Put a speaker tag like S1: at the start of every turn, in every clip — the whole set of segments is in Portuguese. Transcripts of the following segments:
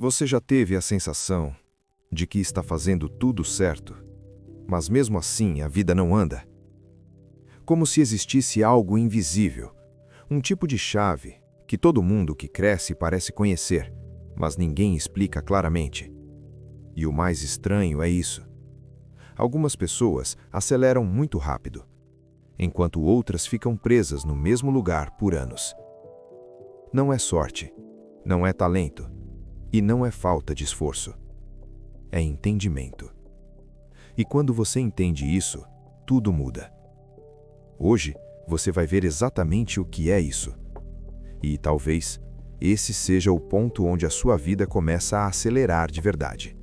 S1: Você já teve a sensação de que está fazendo tudo certo, mas mesmo assim a vida não anda? Como se existisse algo invisível, um tipo de chave que todo mundo que cresce parece conhecer, mas ninguém explica claramente. E o mais estranho é isso. Algumas pessoas aceleram muito rápido, enquanto outras ficam presas no mesmo lugar por anos. Não é sorte, não é talento, e não é falta de esforço. É entendimento. E quando você entende isso, tudo muda. Hoje, você vai ver exatamente o que é isso. E talvez esse seja o ponto onde a sua vida começa a acelerar de verdade.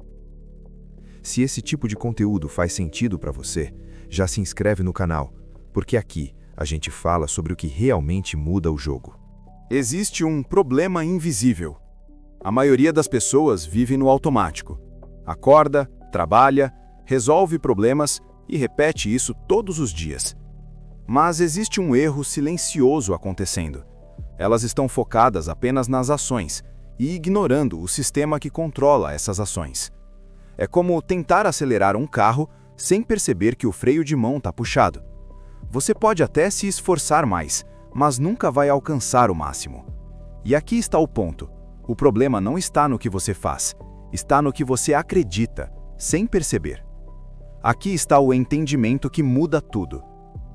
S1: Se esse tipo de conteúdo faz sentido para você, já se inscreve no canal, porque aqui a gente fala sobre o que realmente muda o jogo.
S2: Existe um problema invisível. A maioria das pessoas vive no automático. Acorda, trabalha, resolve problemas e repete isso todos os dias. Mas existe um erro silencioso acontecendo. Elas estão focadas apenas nas ações e ignorando o sistema que controla essas ações. É como tentar acelerar um carro sem perceber que o freio de mão está puxado. Você pode até se esforçar mais, mas nunca vai alcançar o máximo. E aqui está o ponto. O problema não está no que você faz, está no que você acredita, sem perceber. Aqui está o entendimento que muda tudo.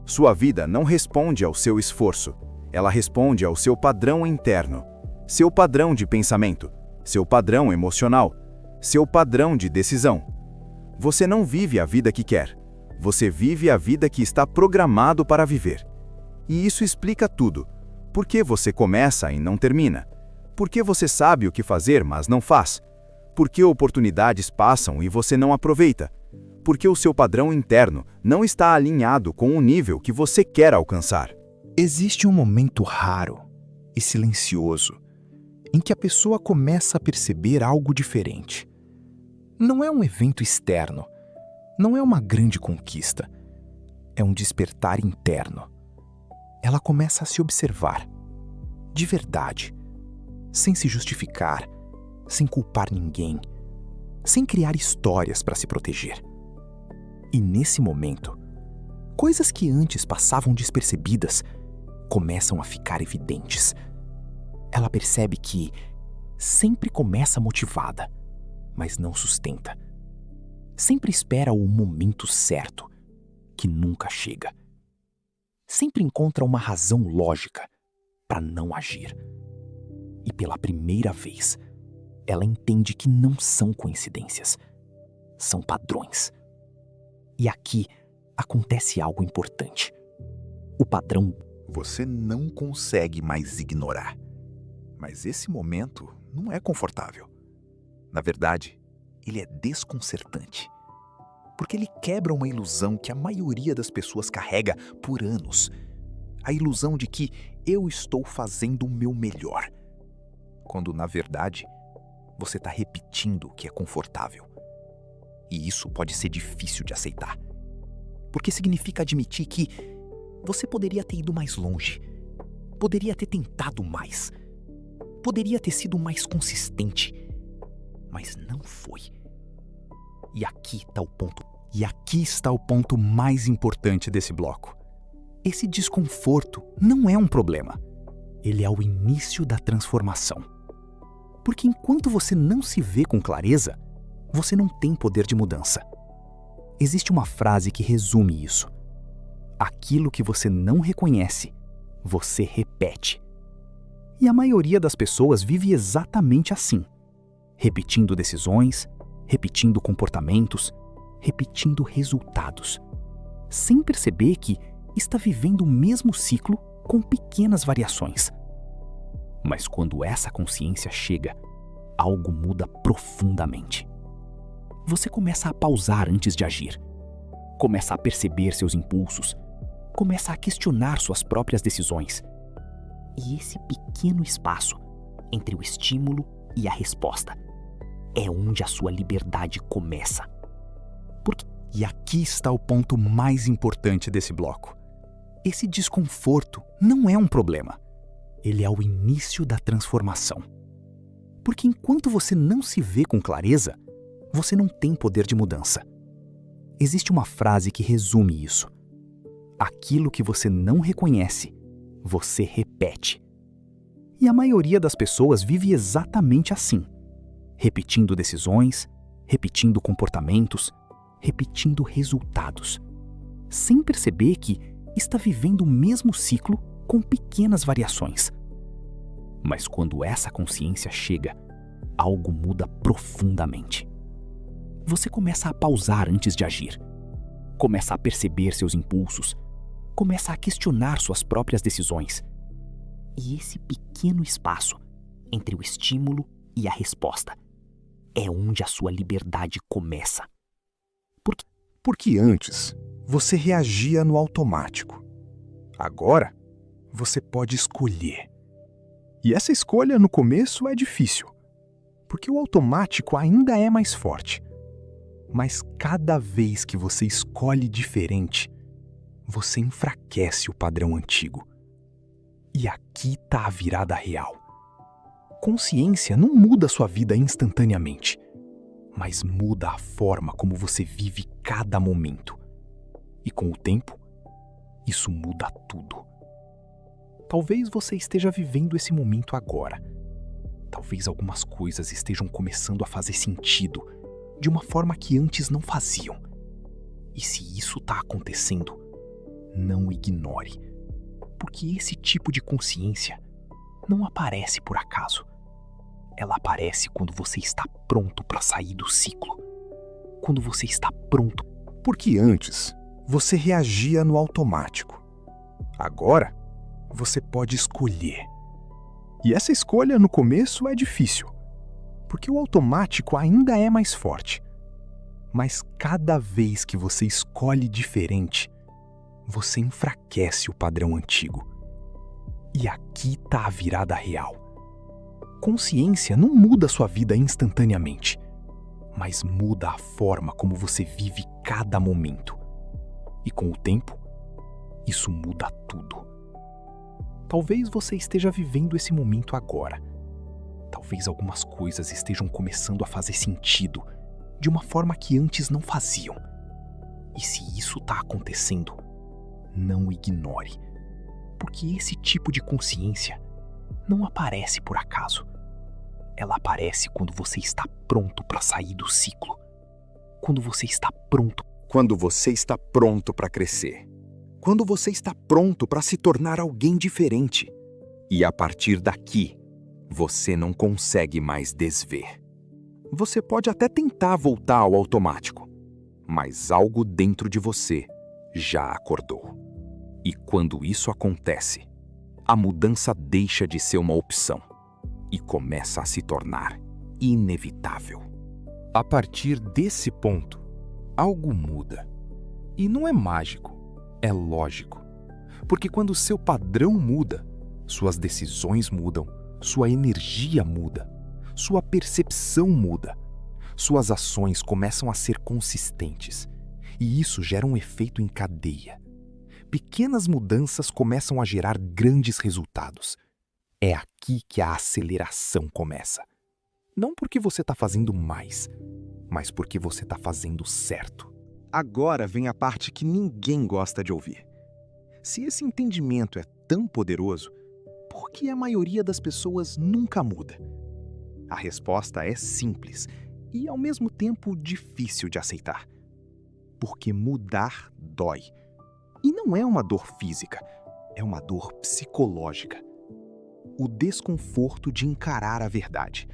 S2: Sua vida não responde ao seu esforço, ela responde ao seu padrão interno, seu padrão de pensamento, seu padrão emocional, seu padrão de decisão. Você não vive a vida que quer, você vive a vida que está programado para viver. E isso explica tudo. Por que você começa e não termina? Por que você sabe o que fazer, mas não faz? Por que oportunidades passam e você não aproveita? Por que o seu padrão interno não está alinhado com o nível que você quer alcançar?
S3: Existe um momento raro e silencioso em que a pessoa começa a perceber algo diferente. Não é um evento externo, não é uma grande conquista, é um despertar interno. Ela começa a se observar, de verdade, sem se justificar, sem culpar ninguém, sem criar histórias para se proteger. E nesse momento, coisas que antes passavam despercebidas começam a ficar evidentes. Ela percebe que sempre começa motivada, mas não sustenta. Sempre espera o momento certo, que nunca chega. Sempre encontra uma razão lógica para não agir. E pela primeira vez, ela entende que não são coincidências, são padrões. E aqui acontece algo importante. O padrão
S4: você não consegue mais ignorar. Mas esse momento não é confortável. Na verdade, ele é desconcertante. Porque ele quebra uma ilusão que a maioria das pessoas carrega por anos. A ilusão de que eu estou fazendo o meu melhor. Quando, na verdade, você está repetindo o que é confortável. E isso pode ser difícil de aceitar. Porque significa admitir que você poderia ter ido mais longe. Poderia ter tentado mais. Poderia ter sido mais consistente. Mas não foi. E aqui está o ponto. E aqui está o ponto mais importante desse bloco. Esse desconforto não é um problema. Ele é o início da transformação. Porque enquanto você não se vê com clareza, você não tem poder de mudança. Existe uma frase que resume isso. Aquilo que você não reconhece, você repete. E a maioria das pessoas vive exatamente assim. Repetindo decisões, repetindo comportamentos, repetindo resultados. Sem perceber que está vivendo o mesmo ciclo com pequenas variações. Mas quando essa consciência chega, algo muda profundamente. Você começa a pausar antes de agir. Começa a perceber seus impulsos. Começa a questionar suas próprias decisões. E esse pequeno espaço entre o estímulo e a resposta é onde a sua liberdade começa. E aqui está o ponto mais importante desse bloco. Esse desconforto não é um problema. Ele é o início da transformação.
S3: Porque enquanto você não se vê com clareza, você não tem poder de mudança. Existe uma frase que resume isso. Aquilo que você não reconhece, você repete. E a maioria das pessoas vive exatamente assim, repetindo decisões, repetindo comportamentos, repetindo resultados, sem perceber que está vivendo o mesmo ciclo com pequenas variações. Mas quando essa consciência chega, algo muda profundamente. Você começa a pausar antes de agir, começa a perceber seus impulsos, começa a questionar suas próprias decisões. E esse pequeno espaço entre o estímulo e a resposta é onde a sua liberdade começa.
S1: Porque antes você reagia no automático. Agora você pode escolher. E essa escolha no começo é difícil, porque o automático ainda é mais forte. Mas cada vez que você escolhe diferente, você enfraquece o padrão antigo. E aqui está a virada real. Consciência não muda sua vida instantaneamente, mas muda a forma como você vive cada momento. E com o tempo, isso muda tudo. Talvez você esteja vivendo esse momento agora. Talvez algumas coisas estejam começando a fazer sentido de uma forma que antes não faziam. E se isso está acontecendo, não ignore, porque esse tipo de consciência não aparece por acaso. Ela aparece quando você está pronto para sair do ciclo. Quando você está pronto. Porque antes você reagia no automático. Agora você pode escolher. E essa escolha no começo é difícil, porque o automático ainda é mais forte. Mas cada vez que você escolhe diferente, você enfraquece o padrão antigo. E aqui está a virada real. Consciência não muda sua vida instantaneamente, mas muda a forma como você vive cada momento. E com o tempo, isso muda tudo. Talvez você esteja vivendo esse momento agora. Talvez algumas coisas estejam começando a fazer sentido de uma forma que antes não faziam. E se isso está acontecendo, não ignore, porque esse tipo de consciência não aparece por acaso. Ela aparece quando você está pronto para sair do ciclo. Quando você está pronto.
S4: Quando você está pronto para crescer. Quando você está pronto para se tornar alguém diferente. E a partir daqui, você não consegue mais desver. Você pode até tentar voltar ao automático, mas algo dentro de você já acordou. E quando isso acontece, a mudança deixa de ser uma opção e começa a se tornar inevitável.
S3: A partir desse ponto, algo muda. E não é mágico, é lógico. Porque quando o seu padrão muda, suas decisões mudam, sua energia muda, sua percepção muda, suas ações começam a ser consistentes. E isso gera um efeito em cadeia. Pequenas mudanças começam a gerar grandes resultados. É aqui que a aceleração começa. Não porque você está fazendo mais, mas porque você está fazendo certo.
S1: Agora vem a parte que ninguém gosta de ouvir. Se esse entendimento é tão poderoso, por que a maioria das pessoas nunca muda? A resposta é simples e, ao mesmo tempo, difícil de aceitar. Porque mudar dói. E não é uma dor física, é uma dor psicológica. O desconforto de encarar a verdade.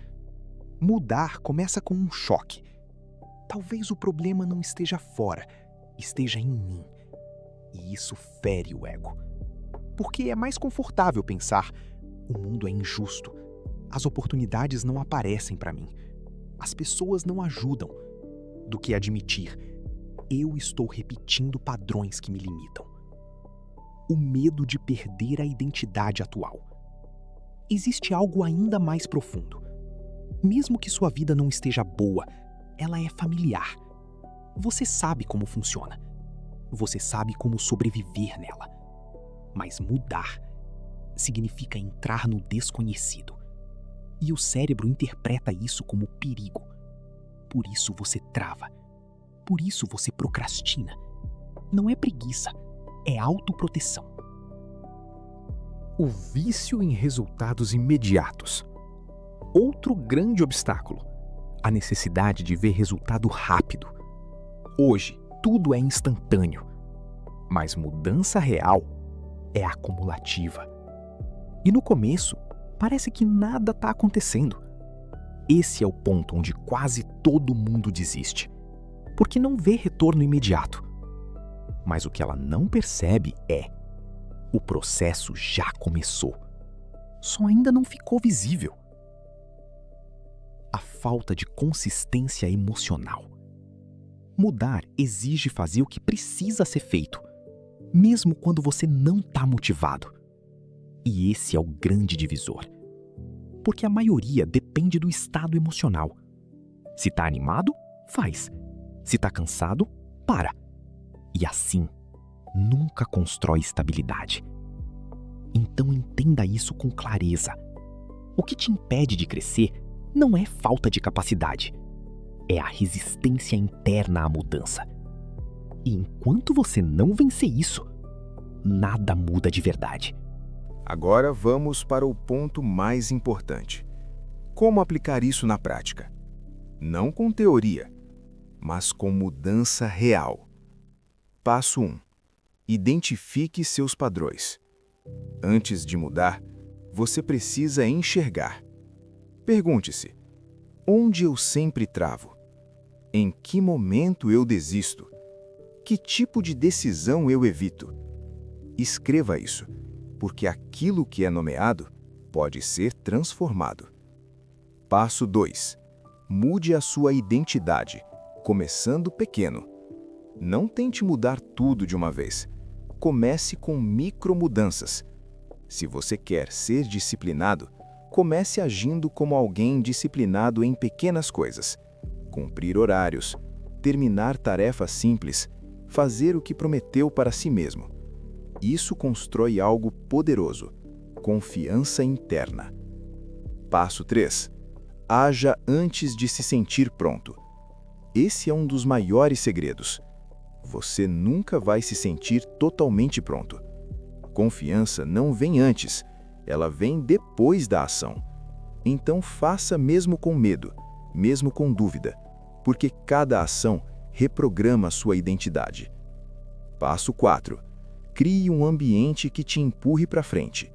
S1: Mudar começa com um choque. Talvez o problema não esteja fora, esteja em mim. E isso fere o ego. Porque é mais confortável pensar: o mundo é injusto, as oportunidades não aparecem para mim, as pessoas não ajudam, do que admitir: eu estou repetindo padrões que me limitam. O medo de perder a identidade atual. Existe algo ainda mais profundo. Mesmo que sua vida não esteja boa, ela é familiar. Você sabe como funciona. Você sabe como sobreviver nela. Mas mudar significa entrar no desconhecido.
S3: E o cérebro interpreta isso como perigo. Por isso você trava. Por isso você procrastina. Não é preguiça, é autoproteção. O vício em resultados imediatos. Outro grande obstáculo. A necessidade de ver resultado rápido. Hoje, tudo é instantâneo. Mas mudança real é acumulativa. E no começo, parece que nada está acontecendo. Esse é o ponto onde quase todo mundo desiste, porque não vê retorno imediato. Mas o que ela não percebe é: o processo já começou, só ainda não ficou visível. A falta de consistência emocional. Mudar exige fazer o que precisa ser feito, mesmo quando você não está motivado. E esse é o grande divisor. Porque a maioria depende do estado emocional. Se está animado, faz. Se está cansado, para. E assim, nunca constrói estabilidade. Então entenda isso com clareza. O que te impede de crescer não é falta de capacidade. É a resistência interna à mudança. E enquanto você não vencer isso, nada muda de verdade.
S1: Agora vamos para o ponto mais importante. Como aplicar isso na prática? Não com teoria, mas com mudança real. Passo 1. Identifique seus padrões. Antes de mudar, você precisa enxergar. Pergunte-se: onde eu sempre travo? Em que momento eu desisto? Que tipo de decisão eu evito? Escreva isso, porque aquilo que é nomeado pode ser transformado. Passo 2. Mude a sua identidade, começando pequeno. Não tente mudar tudo de uma vez. Comece com micromudanças. Se você quer ser disciplinado, comece agindo como alguém disciplinado em pequenas coisas. Cumprir horários, terminar tarefas simples, fazer o que prometeu para si mesmo. Isso constrói algo poderoso, confiança interna. Passo 3. Haja antes de se sentir pronto. Esse é um dos maiores segredos. Você nunca vai se sentir totalmente pronto. Confiança não vem antes, ela vem depois da ação. Então faça mesmo com medo, mesmo com dúvida, porque cada ação reprograma sua identidade. Passo 4. Crie um ambiente que te empurre para frente.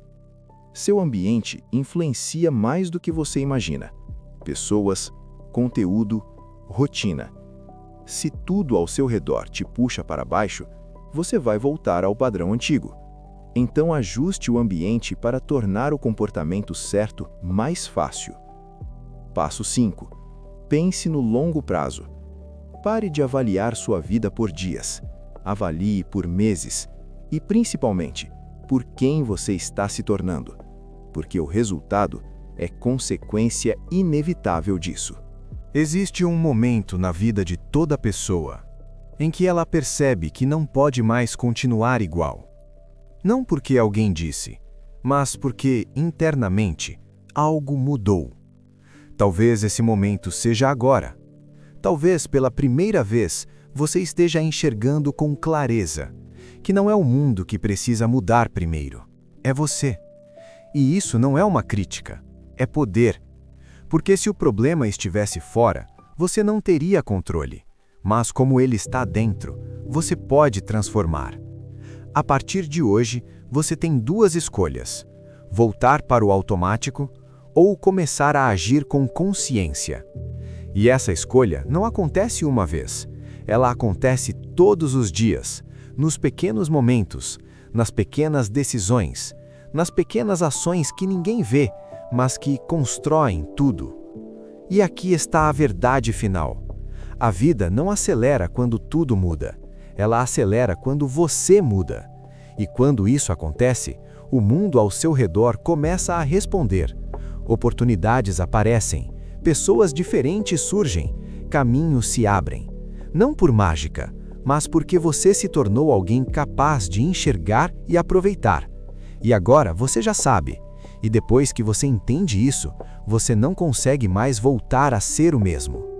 S1: Seu ambiente influencia mais do que você imagina. Pessoas, conteúdo, rotina. Se tudo ao seu redor te puxa para baixo, você vai voltar ao padrão antigo. Então ajuste o ambiente para tornar o comportamento certo mais fácil. Passo 5. Pense no longo prazo. Pare de avaliar sua vida por dias. Avalie por meses. E, principalmente, por quem você está se tornando. Porque o resultado é consequência inevitável disso. Existe um momento na vida de toda pessoa em que ela percebe que não pode mais continuar igual. Não porque alguém disse, mas porque, internamente, algo mudou. Talvez esse momento seja agora. Talvez, pela primeira vez, você esteja enxergando com clareza que não é o mundo que precisa mudar primeiro, é você. E isso não é uma crítica, é poder. Porque se o problema estivesse fora, você não teria controle. Mas como ele está dentro, você pode transformar. A partir de hoje, você tem duas escolhas: voltar para o automático ou começar a agir com consciência. E essa escolha não acontece uma vez. Ela acontece todos os dias, nos pequenos momentos, nas pequenas decisões, nas pequenas ações que ninguém vê, mas que constroem tudo. E aqui está a verdade final. A vida não acelera quando tudo muda. Ela acelera quando você muda. E quando isso acontece, o mundo ao seu redor começa a responder. Oportunidades aparecem, pessoas diferentes surgem, caminhos se abrem. Não por mágica, mas porque você se tornou alguém capaz de enxergar e aproveitar. E agora você já sabe. E depois que você entende isso,
S5: você não consegue mais voltar a ser o mesmo.